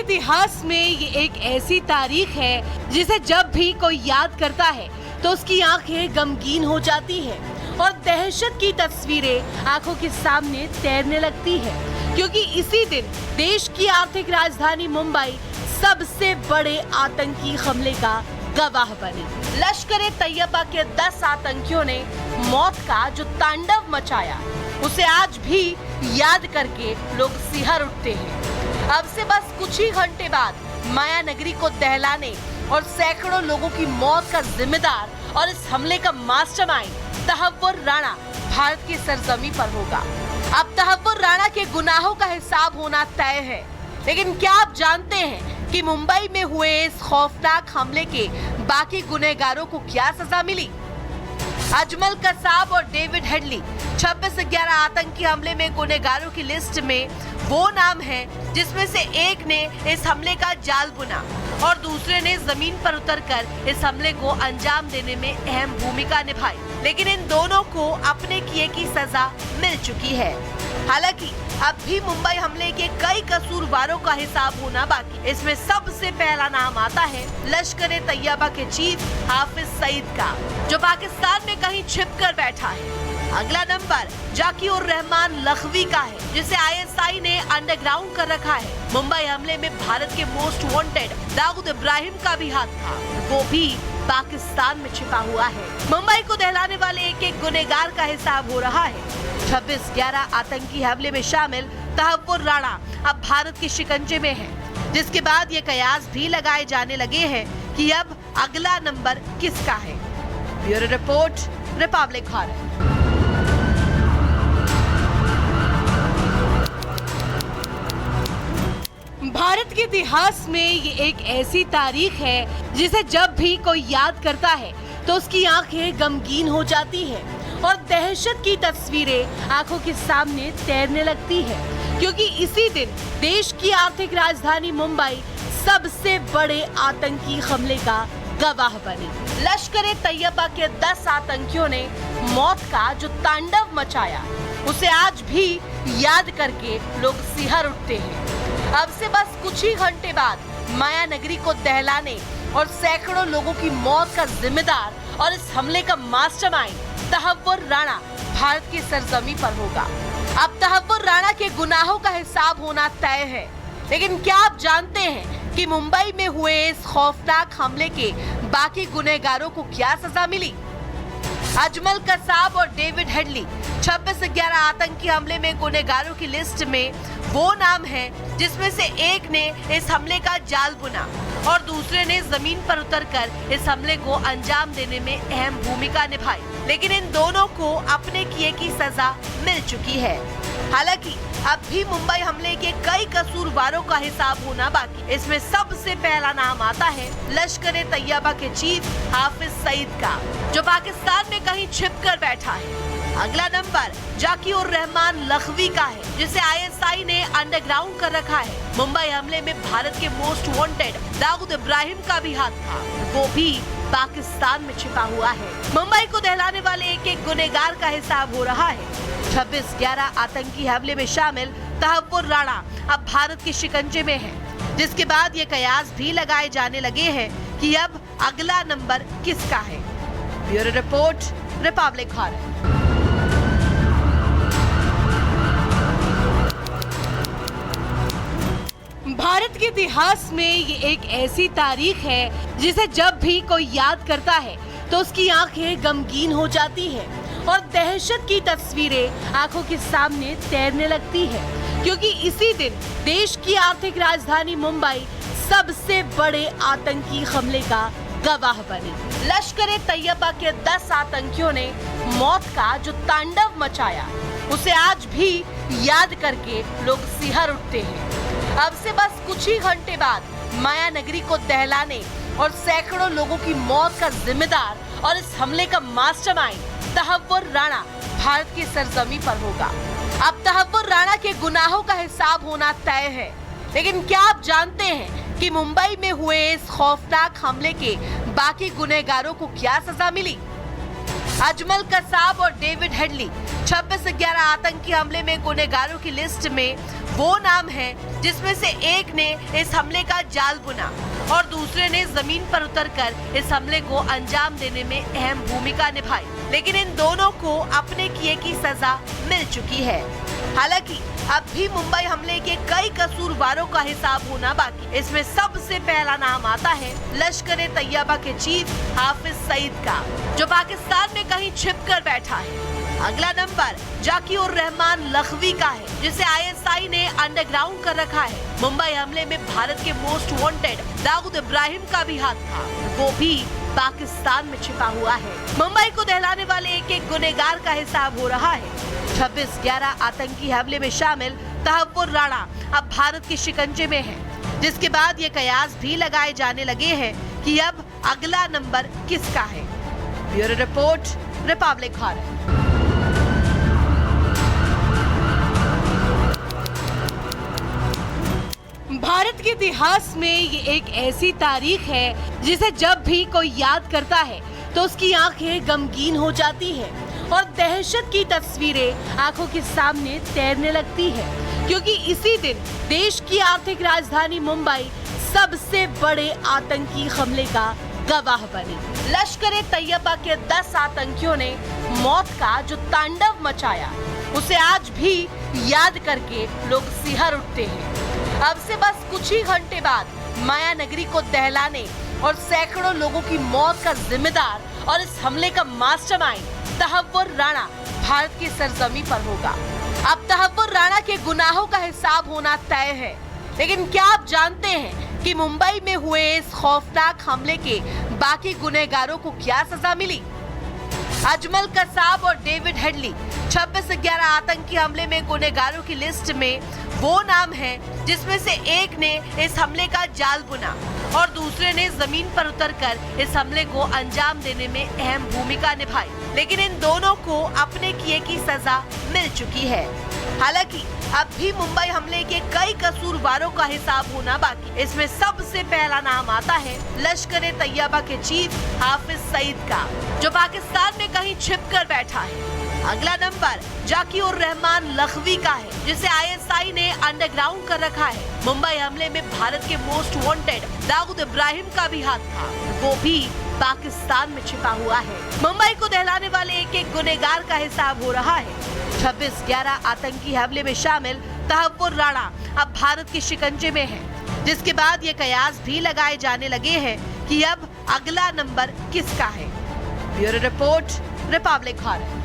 इतिहास में ये एक ऐसी तारीख है जिसे जब भी कोई याद करता है तो उसकी आंखें गमगीन हो जाती हैं और दहशत की तस्वीरें आंखों के सामने तैरने लगती है, क्योंकि इसी दिन देश की आर्थिक राजधानी मुंबई सबसे बड़े आतंकी हमले का गवाह बनी। लश्कर तैयबा के 10 आतंकियों ने मौत का जो तांडव मचाया उसे आज भी याद करके लोग सिहर उठते हैं। अब से बस कुछ ही घंटे बाद माया नगरी को दहलाने और सैकड़ों लोगों की मौत का जिम्मेदार और इस हमले का मास्टरमाइंड तहव्वुर राणा भारत की सरजमी पर होगा। अब तहव्वुर राणा के गुनाहों का हिसाब होना तय है, लेकिन क्या आप जानते हैं कि मुंबई में हुए इस खौफनाक हमले के बाकी गुनहगारों को क्या सजा मिली? अजमल कसाब और डेविड हेडली 26/11 आतंकी हमले में गुनहगारों की लिस्ट में वो नाम है जिसमें से एक ने इस हमले का जाल बुना और दूसरे ने जमीन पर उतरकर इस हमले को अंजाम देने में अहम भूमिका निभाई, लेकिन इन दोनों को अपने किए की सजा मिल चुकी है। हालांकि अब भी मुंबई हमले के कई कसूरवारों का हिसाब होना बाकी। इसमें सबसे पहला नाम आता है लश्कर तैयबा के चीफ हाफिज सईद का, जो पाकिस्तान में कहीं छिप कर बैठा है। अगला नंबर जाकिउर रहमान लखवी का है, जिसे ISI ने अंडरग्राउंड कर रखा है। मुंबई हमले में भारत के मोस्ट वांटेड दाऊद इब्राहिम का भी हाथ था, वो भी पाकिस्तान में छिपा हुआ है। मुंबई को दहलाने वाले एक एक गुनहगार का हिसाब हो रहा है। 26/11 आतंकी हमले में शामिल तहव्वुर राणा अब भारत के शिकंजे में है, जिसके बाद ये कयास भी लगाए जाने लगे हैं कि अब अगला नंबर किसका है। Bureau report, Republic Bharat. Bharat के इतिहास में ये एक ऐसी तारीख है जिसे जब भी कोई याद करता है तो उसकी आंखें गमगीन हो जाती हैं और दहशत की तस्वीरें आंखों के सामने तैरने लगती है, क्योंकि इसी दिन देश की आर्थिक राजधानी मुंबई सबसे बड़े आतंकी हमले का गवाह बनी। लश्कर तैयबा के 10 आतंकियों ने मौत का जो तांडव मचाया उसे आज भी याद करके लोग सिहर उठते हैं। अब से बस कुछ ही घंटे बाद माया नगरी को दहलाने और सैकड़ों लोगों की मौत का जिम्मेदार और इस हमले का मास्टरमाइंड तहव्वुर राणा भारत की सरजमी पर होगा। अब तहव्वुर राणा के गुनाहों का हिसाब होना तय है, लेकिन क्या आप जानते हैं कि मुंबई में हुए इस खौफनाक हमले के बाकी गुनहगारों को क्या सजा मिली? अजमल कसाब और डेविड हेडली 26/11 आतंकी हमले में गुनहगारों की लिस्ट में वो नाम है जिसमें से एक ने इस हमले का जाल बुना और दूसरे ने जमीन पर उतरकर इस हमले को अंजाम देने में अहम भूमिका निभाई, लेकिन इन दोनों को अपने किए की सजा मिल चुकी है। हालांकि अब भी मुंबई हमले के कई कसूरवारों का हिसाब होना बाकी। इसमें सबसे पहला नाम आता है लश्कर तैयबा के चीफ हाफिज सईद का, जो पाकिस्तान में कहीं छिप कर बैठा है। अगला नंबर जाकिउर रहमान लखवी का है, जिसे ISI ने अंडरग्राउंड कर रखा है। मुंबई हमले में भारत के मोस्ट वांटेड दाऊद इब्राहिम का भी हाथ था, वो भी पाकिस्तान में छिपा हुआ है। मुंबई को दहलाने वाले एक एक गुनहगार का हिसाब हो रहा है। 26/11 आतंकी हमले में शामिल तहव्वुर राणा अब भारत के शिकंजे में है, जिसके बाद ये कयास भी लगाए जाने लगे हैं कि अब अगला नंबर किसका है। Bureau report, Republic Bharat. Bharat के इतिहास में ये एक ऐसी तारीख है जिसे जब भी कोई याद करता है तो उसकी आंखें गमगीन हो जाती हैं और दहशत की तस्वीरें आंखों के सामने तैरने लगती है, क्योंकि इसी दिन देश की आर्थिक राजधानी मुंबई सबसे बड़े आतंकी हमले का गवाह बनी। लश्कर तैयबा के 10 आतंकियों ने मौत का जो तांडव मचाया उसे आज भी याद करके लोग सिहर उठते हैं। अब से बस कुछ ही घंटे बाद माया नगरी को दहलाने और सैकड़ों लोगों की मौत का जिम्मेदार और इस हमले का मास्टरमाइंड तहव्वुर राणा भारत की सरजमी पर होगा। अब तहव्वुर राणा के गुनाहों का हिसाब होना तय है, लेकिन क्या आप जानते हैं कि मुंबई में हुए इस खौफनाक हमले के बाकी गुनहगारों को क्या सजा मिली? अजमल कसाब और डेविड हेडली 26/11 आतंकी हमले में गुनहगारों की लिस्ट में वो नाम है जिसमें से एक ने इस हमले का जाल बुना और दूसरे ने जमीन पर उतरकर इस हमले को अंजाम देने में अहम भूमिका निभाई। लेकिन इन दोनों को अपने किए की सजा मिल चुकी है। हालांकि अब भी मुंबई हमले के कई कसूरवारों का हिसाब होना बाकी। इसमें सबसे पहला नाम आता है लश्कर तैयबा के चीफ हाफिज सईद का, जो पाकिस्तान में कहीं छिपकर बैठा है। अगला नंबर जाकिर रहमान लखवी का है, जिसे ISI ने अंडरग्राउंड कर रखा है। मुंबई हमले में भारत के मोस्ट वांटेड दाऊद इब्राहिम का भी हाथ था, वो भी पाकिस्तान में छिपा हुआ है। मुंबई को दहलाने वाले एक एक गुनहगार का हिसाब हो रहा है। 26/11 आतंकी हमले में शामिल तहव्वुर राणा अब भारत के शिकंजे में है, जिसके बाद ये कयास भी लगाए जाने लगे हैं कि अब अगला नंबर किसका है। Bureau report, Republic Bharat. Bharat के इतिहास में ये एक ऐसी तारीख है जिसे जब भी कोई याद करता है तो उसकी आंखें गमगीन हो जाती हैं और दहशत की तस्वीरें आंखों के सामने तैरने लगती है, क्योंकि इसी दिन देश की आर्थिक राजधानी मुंबई सबसे बड़े आतंकी हमले का गवाह बनी। लश्कर तैयबा के 10 आतंकियों ने मौत का जो तांडव मचाया, उसे आज भी याद करके लोग सिहर उठते हैं। अब से बस कुछ ही घंटे बाद माया नगरी को दहलाने और सैकड़ों लोगों की मौत का जिम्मेदार और इस हमले का मास्टरमाइंड तहव्वुर राणा भारत की सरजमी पर होगा। अब तहव्वुर राणा के गुनाहों का हिसाब होना तय है, लेकिन क्या आप जानते हैं कि मुंबई में हुए इस खौफनाक हमले के बाकी गुनहगारों को क्या सजा मिली? अजमल कसाब और डेविड हेडली 26/11 आतंकी हमले में गुनहगारों की लिस्ट में वो नाम है जिसमें से एक ने इस हमले का जाल बुना और दूसरे ने जमीन पर उतरकर इस हमले को अंजाम देने में अहम भूमिका निभाई। लेकिन इन दोनों को अपने किए की सजा मिल चुकी है। हालांकि अब भी मुंबई हमले के कई कसूरवारों का हिसाब होना बाकी। इसमें सबसे पहला नाम आता है लश्कर तैयबा के चीफ हाफिज सईद का, जो पाकिस्तान में कहीं छिपकर बैठा है। अगला नंबर जाकिर रहमान लखवी का है, जिसे ISI ने अंडरग्राउंड कर रखा है। मुंबई हमले में भारत के मोस्ट वांटेड दाऊद इब्राहिम का भी हाथ था, वो भी पाकिस्तान में छिपा हुआ है। मुंबई को दहलाने वाले एक एक गुनहगार का हिसाब हो रहा है। 26/11 आतंकी हमले में शामिल तहव्वुर राणा अब भारत के शिकंजे में है, जिसके बाद ये कयास भी लगाए जाने लगे हैं कि अब अगला नंबर किसका है। Bureau report, Republic Bharat.